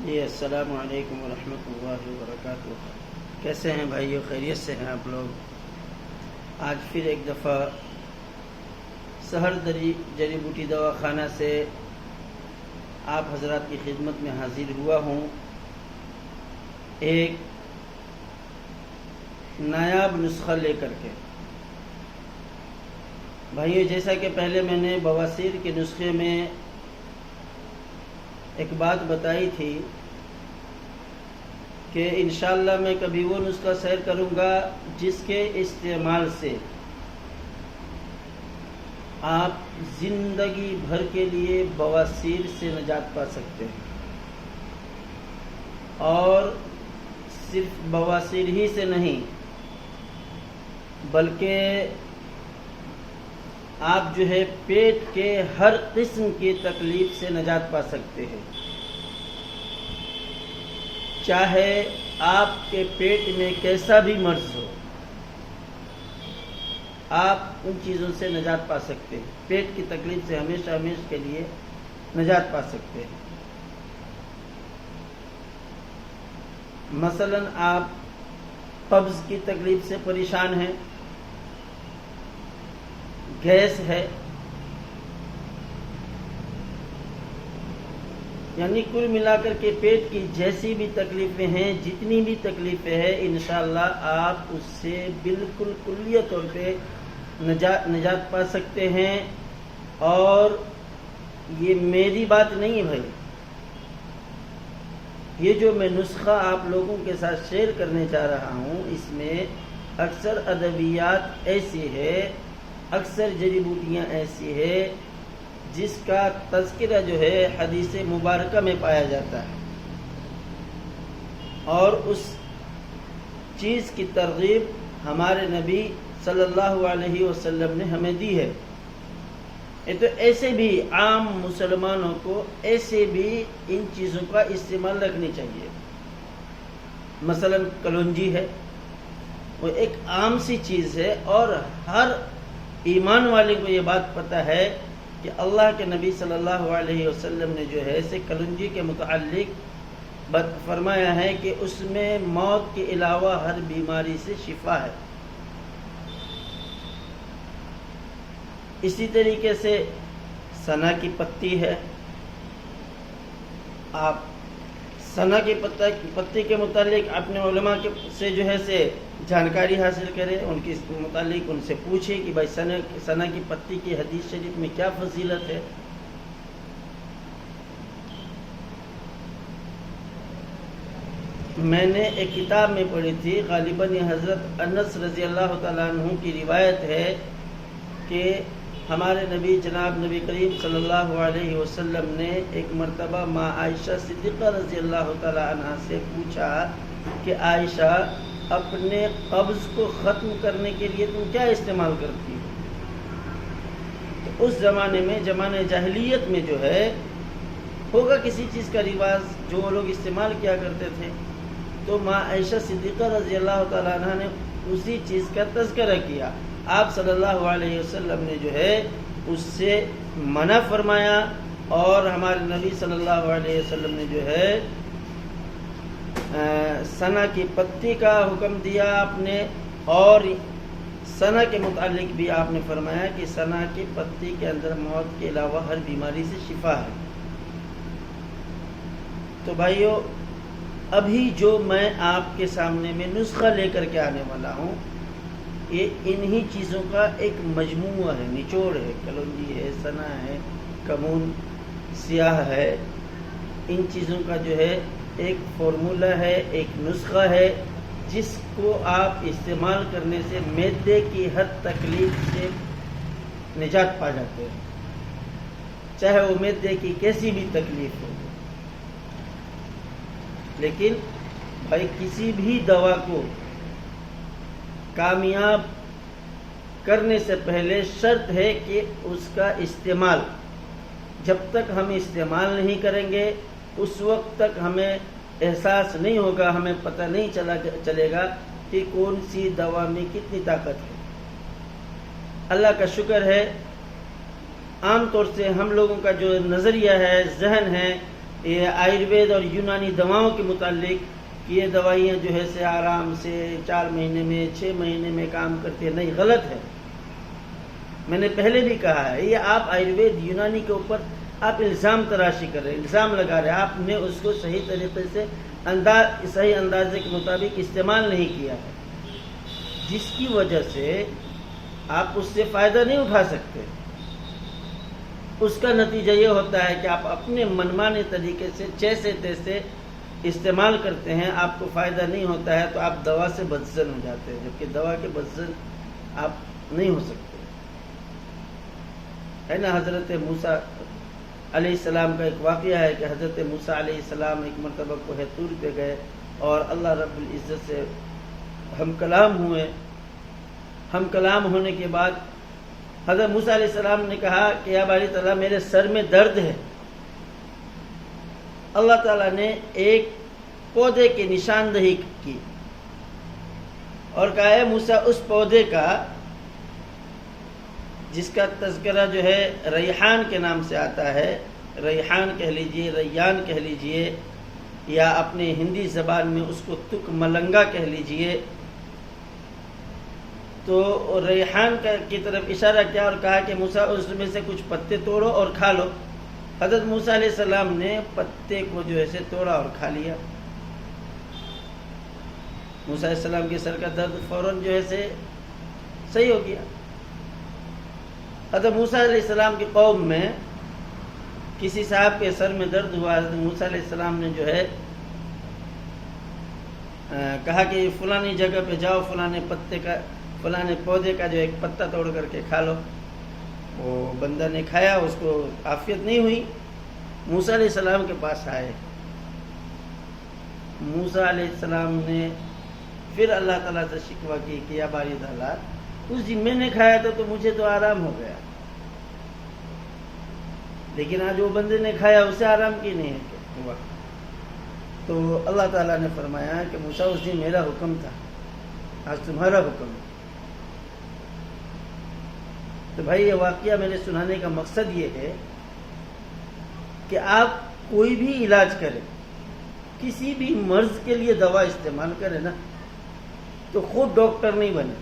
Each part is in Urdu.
جی السلام علیکم ورحمۃ اللہ وبرکاتہ۔ کیسے ہیں بھائیو؟ خیریت سے ہیں آپ لوگ؟ آج پھر ایک دفعہ سحر جڑی بوٹی دوا خانہ سے آپ حضرات کی خدمت میں حاضر ہوا ہوں، ایک نایاب نسخہ لے کر کے۔ بھائیو، جیسا کہ پہلے میں نے بواسیر کے نسخے میں ایک بات بتائی تھی کہ انشاءاللہ میں کبھی وہ نسخہ شیئر کروں گا جس کے استعمال سے آپ زندگی بھر کے لیے بواسیر سے نجات پا سکتے ہیں، اور صرف بواسیر ہی سے نہیں بلکہ آپ جو ہے پیٹ کے ہر قسم کی تکلیف سے نجات پا سکتے ہیں۔ چاہے آپ کے پیٹ میں کیسا بھی مرض ہو، آپ ان چیزوں سے نجات پا سکتے ہیں، پیٹ کی تکلیف سے ہمیشہ ہمیشہ کے لیے نجات پا سکتے ہیں۔ مثلا آپ قبض کی تکلیف سے پریشان ہیں، گیس ہے، یعنی کل ملا کر کے پیٹ کی جیسی بھی تکلیفیں ہیں، جتنی بھی تکلیفیں ہیں، انشاءاللہ آپ اس سے بالکل کلیہ طور پہ نجات پا سکتے ہیں۔ اور یہ میری بات نہیں ہے بھائی، یہ جو میں نسخہ آپ لوگوں کے ساتھ شیئر کرنے جا رہا ہوں، اس میں اکثر ادویات ایسی ہے، اکثر جڑی بوٹیاں ایسی ہے جس کا تذکرہ جو ہے حدیث مبارکہ میں پایا جاتا ہے، اور اس چیز کی ترغیب ہمارے نبی صلی اللہ علیہ وسلم نے ہمیں دی ہے۔ یہ تو ایسے بھی عام مسلمانوں کو ایسے بھی ان چیزوں کا استعمال رکھنی چاہیے۔ مثلا کلونجی ہے، وہ ایک عام سی چیز ہے، اور ہر ایمان والے کو یہ بات پتہ ہے کہ اللہ کے نبی صلی اللہ علیہ وسلم نے جو ہے کلونجی کے متعلق فرمایا ہے کہ اس میں موت کے علاوہ ہر بیماری سے شفا ہے۔ اسی طریقے سے سنا کی پتی ہے، آپ سنا کی پتی کے متعلق اپنے علماء سے جو ہے جانکاری حاصل کریں، ان کے متعلق ان سے پوچھیں کہ بھائی سنا کی پتی کی حدیث شریف میں کیا فضیلت ہے۔ میں نے ایک کتاب میں پڑھی تھی، غالباً یہ حضرت انس رضی اللہ تعالیٰ عنہ کی روایت ہے کہ ہمارے نبی جناب نبی کریم صلی اللہ علیہ وسلم نے ایک مرتبہ ماں عائشہ صدیقہ رضی اللہ تعالی عنہا سے پوچھا کہ عائشہ، اپنے قبض کو ختم کرنے کے لیے تم کیا استعمال کرتی ہو؟ تو اس زمانے میں، زمانے جاہلیت میں جو ہے ہوگا کسی چیز کا رواج جو وہ لوگ استعمال کیا کرتے تھے، تو ماں عائشہ صدیقہ رضی اللہ تعالی عنہا نے اسی چیز کا تذکرہ کیا۔ آپ صلی اللہ علیہ وسلم نے جو ہے اس سے منع فرمایا، اور ہمارے نبی صلی اللہ علیہ وسلم نے جو ہے سنا کی پتی کا حکم دیا آپ نے، اور سنا کے متعلق بھی آپ نے فرمایا کہ سنا کی پتی کے اندر موت کے علاوہ ہر بیماری سے شفا ہے۔ تو بھائیو، ابھی جو میں آپ کے سامنے میں نسخہ لے کر کے آنے والا ہوں، یہ انہی چیزوں کا ایک مجموعہ ہے، نچوڑ ہے۔ کلونجی ہے، سنا ہے، کمون سیاہ ہے، ان چیزوں کا جو ہے ایک فارمولہ ہے، ایک نسخہ ہے جس کو آپ استعمال کرنے سے معدے کی ہر تکلیف سے نجات پا جاتے ہیں، چاہے وہ معدے کی کیسی بھی تکلیف ہو۔ لیکن بھائی، کسی بھی دوا کو کامیاب کرنے سے پہلے شرط ہے کہ اس کا استعمال، جب تک ہم استعمال نہیں کریں گے اس وقت تک ہمیں احساس نہیں ہوگا، ہمیں پتہ نہیں چلے گا کہ کون سی دوا میں کتنی طاقت ہے۔ اللہ کا شکر ہے، عام طور سے ہم لوگوں کا جو نظریہ ہے، ذہن ہے یہ آیوروید اور یونانی دواؤں کے متعلق کہ یہ دوائیاں جو ہے سے آرام سے 4 مہینے میں 6 مہینے میں کام کرتی ہے، نہیں، غلط ہے۔ میں نے پہلے بھی کہا ہے، یہ آپ آیوروید یونانی کے اوپر آپ الزام تراشی کر رہے ہیں، الزام لگا رہے ہیں، آپ نے اس کو صحیح طریقے سے صحیح اندازے کے مطابق استعمال نہیں کیا ہے، جس کی وجہ سے آپ اس سے فائدہ نہیں اٹھا سکتے۔ اس کا نتیجہ یہ ہوتا ہے کہ آپ اپنے منمانے طریقے سے جیسے تیسے استعمال کرتے ہیں، آپ کو فائدہ نہیں ہوتا ہے تو آپ دوا سے بدزن ہو جاتے ہیں، جبکہ دوا کے بدزن آپ نہیں ہو سکتے۔ ہے نا، حضرت موسیٰ علیہ السلام کا ایک واقعہ ہے کہ حضرت موسیٰ علیہ السلام ایک مرتبہ کوہ طور پہ گئے اور اللہ رب العزت سے ہم کلام ہوئے۔ ہم کلام ہونے کے بعد حضرت موسیٰ علیہ السلام نے کہا کہ یا باری تعالیٰ میرے سر میں درد ہے۔ اللہ تعالیٰ نے ایک پودے کی نشاندہی کی اور کہا ہے موسیٰ اس پودے کا جس کا تذکرہ جو ہے ریحان کے نام سے آتا ہے، ریحان کہہ لیجئے، ریان کہہ لیجئے، یا اپنے ہندی زبان میں اس کو تک ملنگا کہہ لیجئے، تو ریحان کی طرف اشارہ کیا اور کہا کہ موسیٰ اس میں سے کچھ پتے توڑو اور کھا لو۔ حضرت موسیٰ علیہ السلام نے پتے کو جو ہے توڑا اور کھا لیا۔ موسیٰ علیہ السلام کے سر کا درد فوراً جو ہے صحیح ہو گیا۔ حضرت موسیٰ علیہ السلام کی قوم میں کسی صاحب کے سر میں درد ہوا، حضرت موسیٰ علیہ السلام نے جو ہے کہا کہ فلانی جگہ پہ جاؤ، فلانے پودے کا جو ایک پتا توڑ کر کے کھا لو۔ وہ بندہ نے کھایا، اس کو عافیت نہیں ہوئی، موسیٰ علیہ السلام کے پاس آئے۔ موسیٰ علیہ السلام نے پھر اللہ تعالیٰ سے شکوہ کی کہ یا باری تعالیٰ اس دن میں نے کھایا تھا تو مجھے تو آرام ہو گیا، لیکن آج وہ بندے نے کھایا اسے آرام کی نہیں ہوا۔ تو اللہ تعالیٰ نے فرمایا کہ موسیٰ اس دن میرا حکم تھا، آج تمہارا حکم ہے۔ تو بھائی یہ واقعہ میرے سنانے کا مقصد یہ ہے کہ آپ کوئی بھی علاج کریں، کسی بھی مرض کے لیے دوا استعمال کریں نا، تو خود ڈاکٹر نہیں بنے،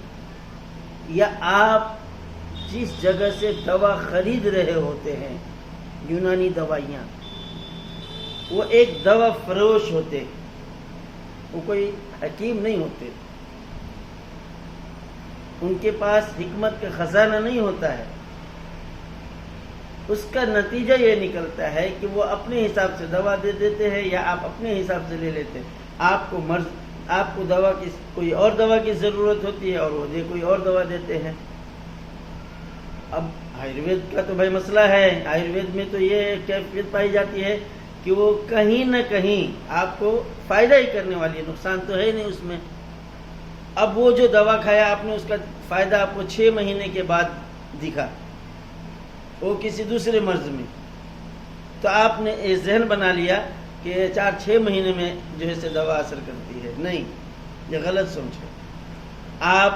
یا آپ جس جگہ سے دوا خرید رہے ہوتے ہیں یونانی دوائیاں، وہ ایک دوا فروش ہوتے، وہ کوئی حکیم نہیں ہوتے، ان کے پاس حکمت کا خزانہ نہیں ہوتا ہے۔ اس کا نتیجہ یہ نکلتا ہے کہ وہ اپنے حساب سے دوا دے دیتے ہیں یا آپ اپنے حساب سے لے لیتے ہیں۔ آپ کو کوئی اور دوا کی ضرورت ہوتی ہے اور وہ کوئی اور دوا دیتے ہیں۔ اب آیوروید کا تو بھائی مسئلہ ہے، آیوروید میں تو یہ کیفیت پائی جاتی ہے کہ وہ کہیں نہ کہیں آپ کو فائدہ ہی کرنے والی ہے، نقصان تو ہے نہیں اس میں۔ اب وہ جو دوا کھایا آپ نے، اس کا فائدہ آپ کو 6 مہینے کے بعد دکھا، وہ کسی دوسرے مرض میں، تو آپ نے یہ ذہن بنا لیا کہ 4-6 مہینے میں جو ہے دوا اثر کرتی ہے۔ نہیں، یہ غلط سوچ ہے۔ آپ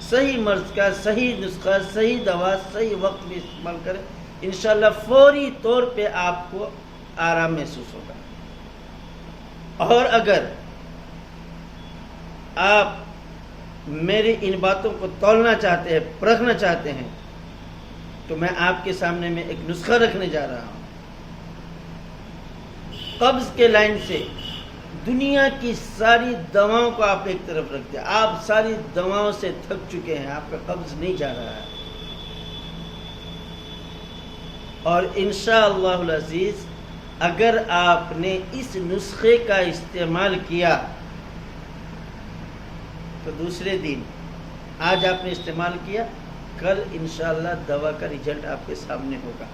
صحیح مرض کا صحیح نسخہ، صحیح دوا صحیح وقت میں استعمال کریں، انشاءاللہ فوری طور پہ آپ کو آرام محسوس ہوگا۔ اور اگر آپ میری ان باتوں کو تولنا چاہتے ہیں، پرکھنا چاہتے ہیں، تو میں آپ کے سامنے میں ایک نسخہ رکھنے جا رہا ہوں۔ قبض کے لائن سے دنیا کی ساری دواؤں کو آپ ایک طرف رکھ دیں، آپ ساری دواؤں سے تھک چکے ہیں، آپ کا قبض نہیں جا رہا ہے، اور انشاءاللہ العزیز اگر آپ نے اس نسخے کا استعمال کیا تو دوسرے دن، آج آپ نے استعمال کیا، کل انشاءاللہ دوا کا رزلٹ آپ کے سامنے ہوگا،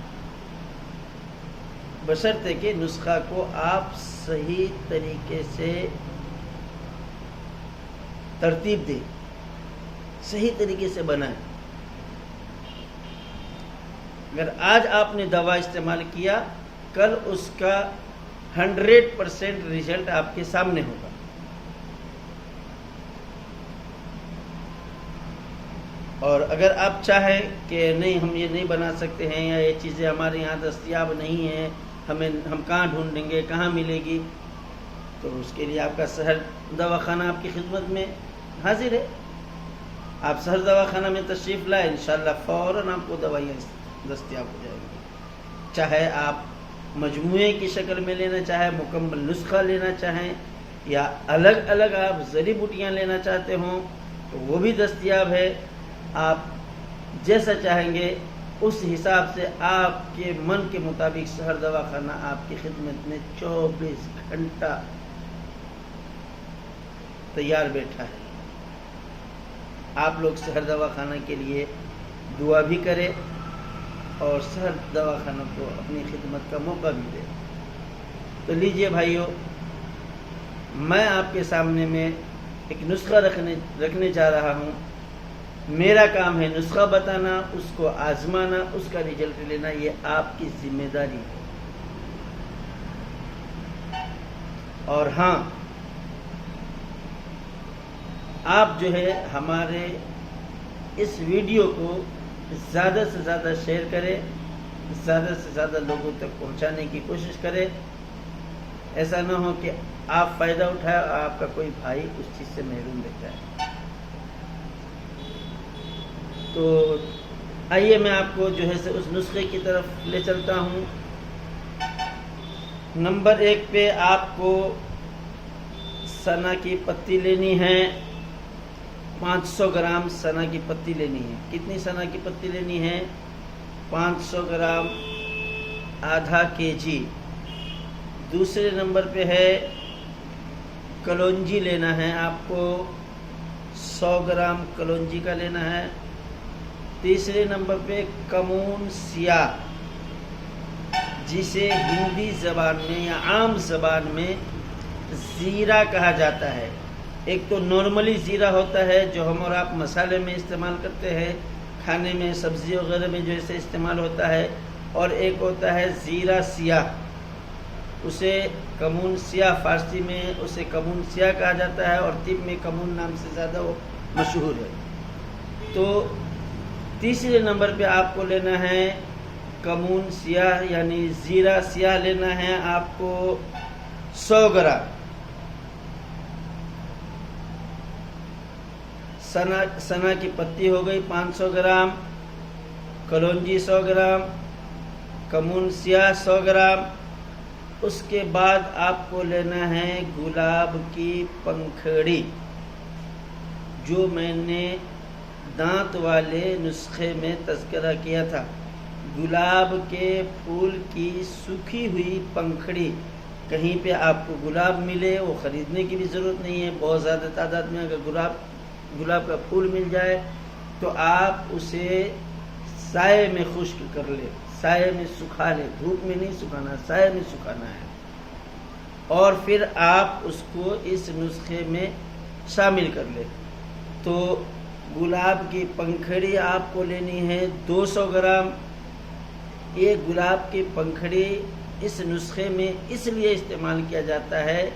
بشرطے کہ نسخہ کو آپ صحیح طریقے سے ترتیب دیں، صحیح طریقے سے بنائیں۔ اگر آج آپ نے دوا استعمال کیا، کل اس کا 100% رزلٹ آپ کے سامنے ہوگا۔ اور اگر آپ چاہیں کہ نہیں ہم یہ نہیں بنا سکتے ہیں یا یہ چیزیں ہمارے یہاں دستیاب نہیں ہیں ہم کہاں ڈھونڈیں گے، کہاں ملے گی؟ تو اس کے لیے آپ کا سحر دواخانہ آپ کی خدمت میں حاضر ہے. آپ سحر دواخانہ میں تشریف لائیں، انشاءاللہ فوراً آپ کو دوائیاں دستیاب ہو جائیں گی. چاہے آپ مجموعے کی شکل میں لینا چاہیں، مکمل نسخہ لینا چاہیں، یا الگ الگ آپ جڑی بوٹیاں لینا چاہتے ہوں تو وہ بھی دستیاب ہے. آپ جیسا چاہیں گے اس حساب سے آپ کے من کے مطابق سحر دواخانہ آپ کی خدمت میں 24 گھنٹہ تیار بیٹھا ہے. آپ لوگ سحر دواخانہ کے لیے دعا بھی کریں اور سحر دواخانہ کو اپنی خدمت کا موقع بھی دیں. تو لیجئے بھائیوں، میں آپ کے سامنے میں ایک نسخہ رکھنے جا رہا ہوں. میرا کام ہے نسخہ بتانا، اس کو آزمانا، اس کا رزلٹ لینا. یہ آپ کی ذمہ داری ہے. اور ہاں، آپ جو ہے ہمارے اس ویڈیو کو زیادہ سے زیادہ شیئر کریں، زیادہ سے زیادہ لوگوں تک پہنچانے کی کوشش کریں. ایسا نہ ہو کہ آپ فائدہ اٹھائیں اور آپ کا کوئی بھائی اس چیز سے محروم رہ جائے. تو آئیے میں آپ کو جو ہے اس نسخے کی طرف لے چلتا ہوں. نمبر 1 پہ آپ کو سنا کی پتی لینی ہے. 500 گرام سنا کی پتی لینی ہے. کتنی سنا کی پتی لینی ہے؟ 500 گرام، آدھا kg. دوسرے نمبر پہ ہے کلونجی لینا ہے آپ کو. 100 گرام کلونجی کا لینا ہے. تیسرے نمبر پہ کمون سیاہ، جسے ہندی زبان میں یا عام زبان میں زیرہ کہا جاتا ہے. ایک تو نارملی زیرہ ہوتا ہے جو ہم اور آپ مسالے میں استعمال کرتے ہیں، کھانے میں سبزی وغیرہ میں جو ایسے استعمال ہوتا ہے، اور ایک ہوتا ہے زیرہ سیاہ. اسے کمون سیاہ، فارسی میں اسے کمون سیاہ کہا جاتا ہے، اور طب میں کمون نام سے زیادہ وہ مشہور ہے. تو تیسرے نمبر پہ آپ کو لینا ہے کمون سیاہ یعنی زیرہ سیاہ لینا ہے آپ کو 100 گرام. سنا کی پتی ہو گئی 500 گرام، کلونجی 100 گرام، کمون سیاہ 100 گرام. اس کے بعد آپ کو لینا ہے گلاب کی پنکھڑی، جو میں نے دانت والے نسخے میں تذکرہ کیا تھا. گلاب کے پھول کی سوکھی ہوئی پنکھڑی. کہیں پہ آپ کو گلاب ملے، وہ خریدنے کی بھی ضرورت نہیں ہے. بہت زیادہ تعداد میں اگر گلاب کا پھول مل جائے تو آپ اسے سائے میں خشک کر لیں، سائے میں سکھا لیں. دھوپ میں نہیں سکھانا، سائے میں سکھانا ہے. اور پھر آپ اس کو اس نسخے میں شامل کر لیں. تو گلاب کی پنکھڑی آپ کو لینی ہے 200 گرام. یہ گلاب کی پنکھڑی اس نسخے میں اس لیے استعمال کیا جاتا ہے،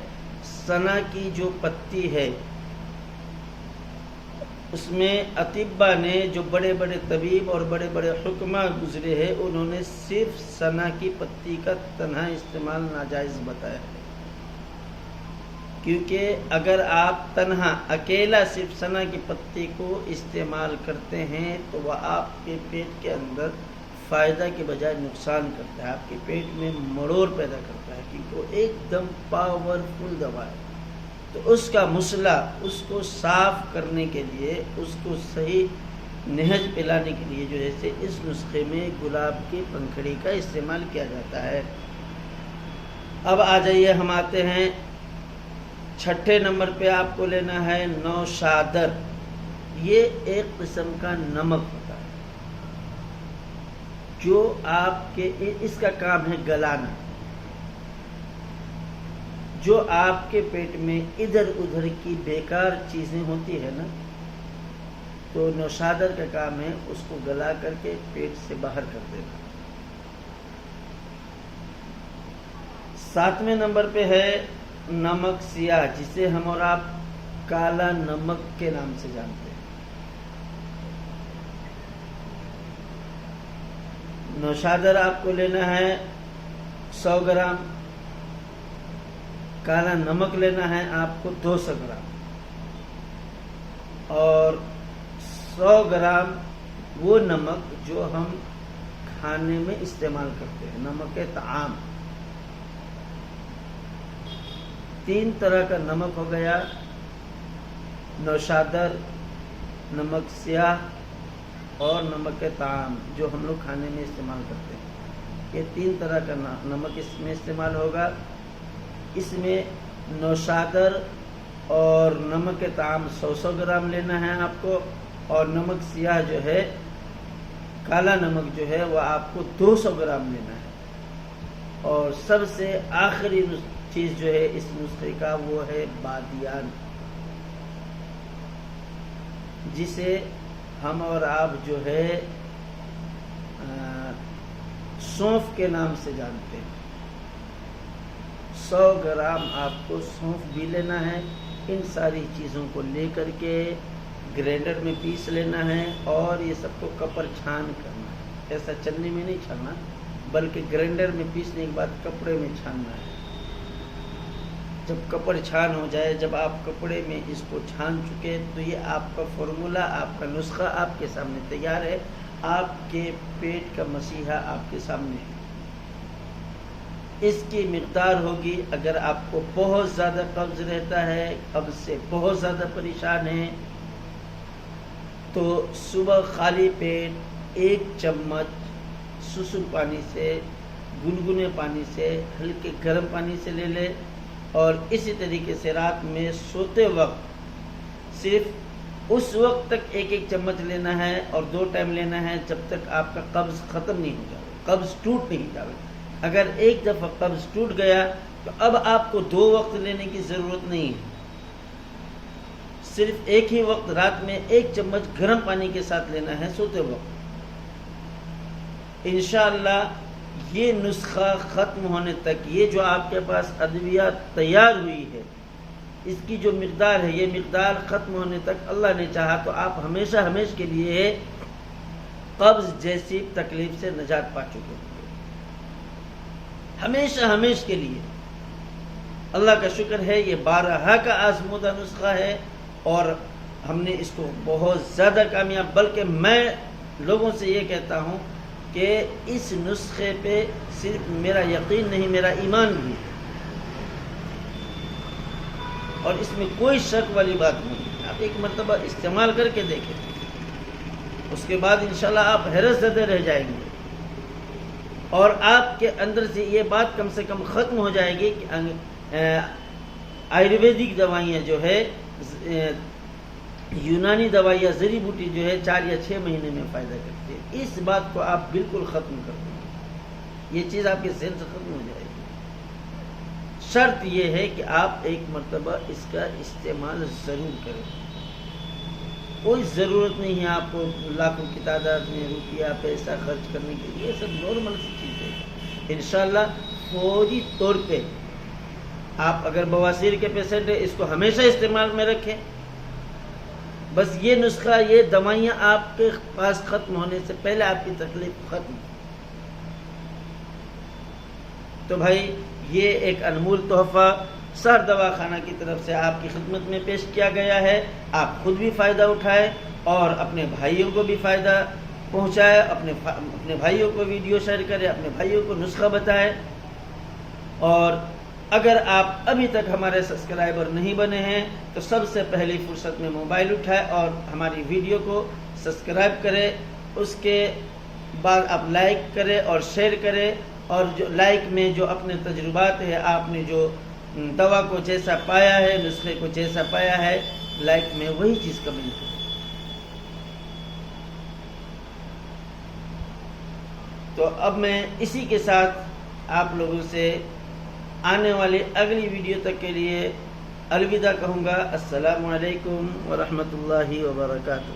سنا کی جو پتی ہے اس میں اطباء نے، جو بڑے بڑے طبیب اور بڑے بڑے حکماء گزرے ہیں، انہوں نے صرف سنا کی پتی کا تنہا استعمال ناجائز بتایا ہے. کیونکہ اگر آپ تنہا اکیلا صرف سنا کی پتی کو استعمال کرتے ہیں تو وہ آپ کے پیٹ کے اندر فائدہ کے بجائے نقصان کرتا ہے، آپ کے پیٹ میں مڑوڑ پیدا کرتا ہے، کیونکہ وہ ایک دم پاورفل دوا ہے. تو اس کا مسئلہ، اس کو صاف کرنے کے لیے، اس کو صحیح نہج پلانے کے لیے جو ہے اس نسخے میں گلاب کی پنکھڑی کا استعمال کیا جاتا ہے. اب آ جائیے، ہم آتے ہیں چھٹے نمبر پہ. آپ کو لینا ہے نوشادر. یہ ایک قسم کا نمک ہوتا ہے جو آپ کے، اس کا کام ہے گلانا. جو آپ کے پیٹ میں ادھر ادھر کی بیکار چیزیں ہوتی ہے نا، تو نوشادر کا کام ہے اس کو گلا کر کے پیٹ سے باہر کر دینا. 7ویں نمبر پہ ہے نمک سیاہ، جسے ہم اور آپ کالا نمک کے نام سے جانتے ہیں. نوشادر آپ کو لینا ہے 100 گرام کالا نمک لینا ہے آپ کو 200 گرام، اور 100 گرام وہ نمک جو ہم کھانے میں استعمال کرتے ہیں، نمک طعام۔ 3 طرح کا نمک ہو گیا، نوشادر، نمک سیاہ اور نمک طعام، جو ہم لوگ کھانے میں استعمال کرتے ہیں۔ یہ 3 طرح کا نمک اس میں استعمال ہوگا۔ اس میں نوشادر اور نمک طعام 100 گرام لینا ہے آپ کو، اور نمک سیاہ جو ہے، کالا نمک جو ہے، وہ آپ کو 200 گرام لینا ہے۔ اور سب سے آخری چیز جو ہے اس نسخے کا وہ ہے بادیان، جسے ہم اور آپ جو ہے سونف کے نام سے جانتے ہیں۔ 100 گرام آپ کو سونف بھی لینا ہے۔ ان ساری چیزوں کو لے کر کے گرینڈر میں پیس لینا ہے، اور یہ سب کو کپر چھان کرنا ہے۔ ایسا چلنی میں نہیں چھاننا، بلکہ گرینڈر میں پیسنے کے بعد کپڑے میں چھاننا ہے۔ جب کپڑ چھان ہو جائے، جب آپ کپڑے میں اس کو چھان چکے، تو یہ آپ کا فارمولہ، آپ کا نسخہ آپ کے سامنے تیار ہے۔ آپ کے پیٹ کا مسیحا آپ کے سامنے ہے۔ اس کی مقدار ہوگی، اگر آپ کو بہت زیادہ قبض رہتا ہے، قبض سے بہت زیادہ پریشان ہیں، تو صبح خالی پیٹ 1 چمچ سسم پانی سے، گنگنے پانی سے، ہلکے گرم پانی سے لے لے، اور اسی طریقے سے رات میں سوتے وقت صرف اس وقت تک 1 چمچ لینا ہے، اور 2 ٹائم لینا ہے، جب تک آپ کا قبض ختم نہیں ہو جائے، قبض ٹوٹ نہیں جائے۔ اگر ایک دفعہ قبض ٹوٹ گیا تو اب آپ کو 2 وقت لینے کی ضرورت نہیں ہے، صرف ایک ہی وقت رات میں 1 چمچ گرم پانی کے ساتھ لینا ہے سوتے وقت۔ انشاءاللہ یہ نسخہ ختم ہونے تک، یہ جو آپ کے پاس ادویات تیار ہوئی ہے، اس کی جو مقدار ہے، یہ مقدار ختم ہونے تک اللہ نے چاہا تو آپ ہمیشہ ہمیشہ کے لیے قبض جیسی تکلیف سے نجات پا چکے ہیں، ہمیشہ ہمیشہ کے لیے۔ اللہ کا شکر ہے، یہ 12 کا آزمودہ نسخہ ہے، اور ہم نے اس کو بہت زیادہ کامیاب، بلکہ میں لوگوں سے یہ کہتا ہوں کہ اس نسخے پہ صرف میرا یقین نہیں، میرا ایمان بھی ہے، اور اس میں کوئی شک والی بات نہیں۔ آپ ایک مرتبہ استعمال کر کے دیکھیں، اس کے بعد انشاءاللہ آپ حیرت زدہ رہ جائیں گے، اور آپ کے اندر سے یہ بات کم سے کم ختم ہو جائے گی کہ آیورویدک دوائیاں جو ہے، یونانی دوائیاں، جڑی بوٹی جو ہے 4 یا 6 مہینے میں فائدہ کرتی ہے، اس بات کو آپ بالکل ختم کر دیں، یہ چیز آپ کے ذہن سے ختم ہو جائے گی۔ شرط یہ ہے کہ آپ ایک مرتبہ اس کا استعمال ضرور کریں۔ کوئی ضرورت نہیں ہے آپ کو لاکھوں کی تعداد میں روپیہ پیسہ خرچ کرنے کے لیے، یہ سب نارمل سی چیز ہے۔ انشاءاللہ فوری طور پہ آپ اگر بواسیر کے پیشنٹ ہیں، اس کو ہمیشہ استعمال میں رکھیں۔ بس یہ نسخہ، یہ دوائیاں آپ کے پاس ختم ہونے سے پہلے آپ کی تکلیف ختم۔ تو بھائی یہ ایک انمول تحفہ سر دواخانہ کی طرف سے آپ کی خدمت میں پیش کیا گیا ہے۔ آپ خود بھی فائدہ اٹھائیں اور اپنے بھائیوں کو بھی فائدہ پہنچائے، اپنے بھائیوں کو ویڈیو شیئر کریں، اپنے بھائیوں کو نسخہ بتائیں۔ اور اگر آپ ابھی تک ہمارے سبسکرائبر نہیں بنے ہیں تو سب سے پہلی فرصت میں موبائل اٹھائیں اور ہماری ویڈیو کو سبسکرائب کریں، اس کے بعد آپ لائک کریں اور شیئر کریں، اور جو لائک میں جو اپنے تجربات ہے، آپ نے جو دوا کو جیسا پایا ہے، نسخے کو جیسا پایا ہے، لائک میں وہی چیز کمنٹ کریں۔ تو اب میں اسی کے ساتھ آپ لوگوں سے آنے والی اگلی ویڈیو تک کے لیے الوداع کہوں گا۔ السلام علیکم ورحمۃ اللہ وبرکاتہ۔